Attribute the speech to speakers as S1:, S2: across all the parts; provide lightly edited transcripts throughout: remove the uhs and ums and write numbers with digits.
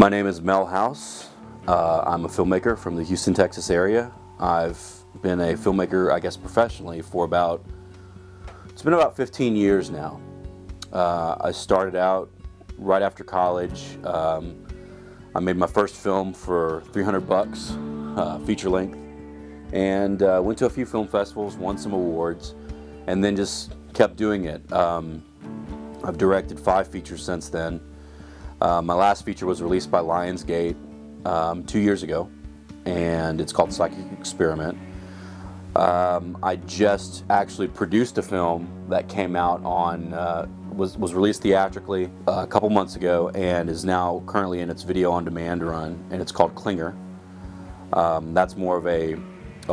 S1: My name is Mel House. I'm a filmmaker from the Houston, Texas area. I've been a filmmaker, I guess, professionally for it's been about 15 years now. I started out right after college. I made my first film for $300, feature length, and went to a few film festivals, won some awards, and then just kept doing it. I've directed 5 features since then. My last feature was released by Lionsgate 2 years ago, and it's called Psychic Experiment. I just actually produced a film that came out on, was released theatrically a couple months ago and is now currently in its video on demand run, and it's called Clinger. That's more of a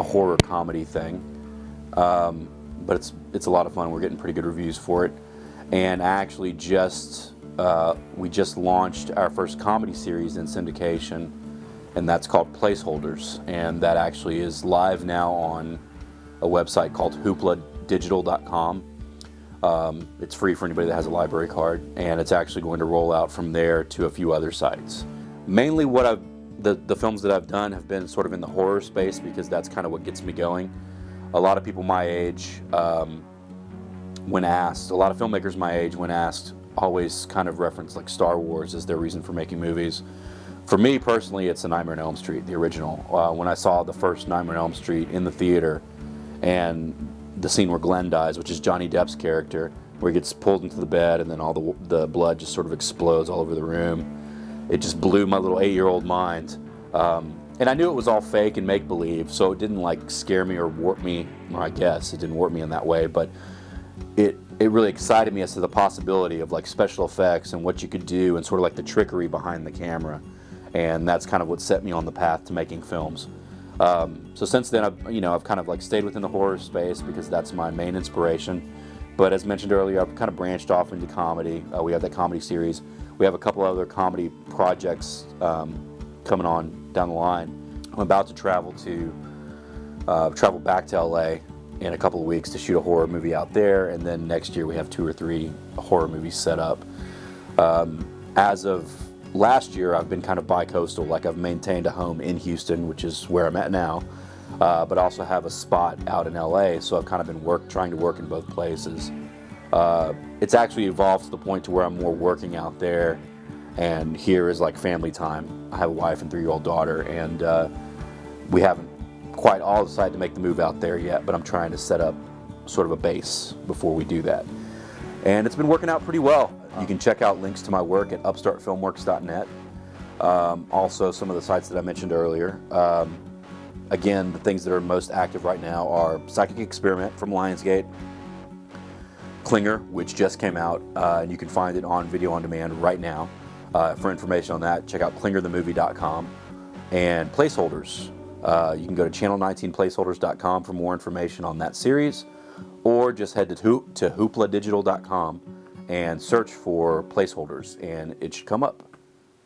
S1: horror comedy thing, but it's a lot of fun. We're getting pretty good reviews for it, and actually we just launched our first comedy series in syndication, and that's called Placeholders, and that actually is live now on a website called hoopladigital.com. It's free for anybody that has a library card, and it's actually going to roll out from there to a few other sites. Mainly the films that I've done have been sort of in the horror space, because that's kind of what gets me going. A lot of people my age, when asked, a lot of filmmakers my age, when asked, always kind of reference like Star Wars as their reason for making movies. For me personally, it's A Nightmare on Elm Street, the original. When I saw the first Nightmare on Elm Street in the theater, and the scene where Glenn dies, which is Johnny Depp's character, where he gets pulled into the bed and then all the blood just sort of explodes all over the room, it just blew my little 8-year-old mind. And I knew it was all fake and make-believe, so it didn't like scare me or warp me, or I guess it didn't warp me in that way, but it really excited me as to the possibility of like special effects and what you could do and sort of like the trickery behind the camera. And that's kind of what set me on the path to making films. So since then, I've kind of like stayed within the horror space because that's my main inspiration. But as mentioned earlier, I've kind of branched off into comedy. We have that comedy series. We have a couple other comedy projects coming on down the line. I'm about to travel back to LA in a couple of weeks to shoot a horror movie out there, and then next year we have 2 or 3 horror movies set up. As of last year, I've been kind of bi-coastal, like I've maintained a home in Houston, which is where I'm at now, but also have a spot out in LA, so I've kind of been trying to work in both places. It's actually evolved to the point to where I'm more working out there, and here is like family time. I have a wife and 3-year-old daughter, and we haven't quite all decided to make the move out there yet, but I'm trying to set up sort of a base before we do that. And it's been working out pretty well. You can check out links to my work at upstartfilmworks.net. Also, some of the sites that I mentioned earlier. Again, the things that are most active right now are Psychic Experiment from Lionsgate, Clinger, which just came out, and you can find it on video on demand right now. For information on that, check out clingerthemovie.com, and Placeholders. You can go to channel19placeholders.com for more information on that series, or just head to hoopladigital.com and search for Placeholders, and it should come up.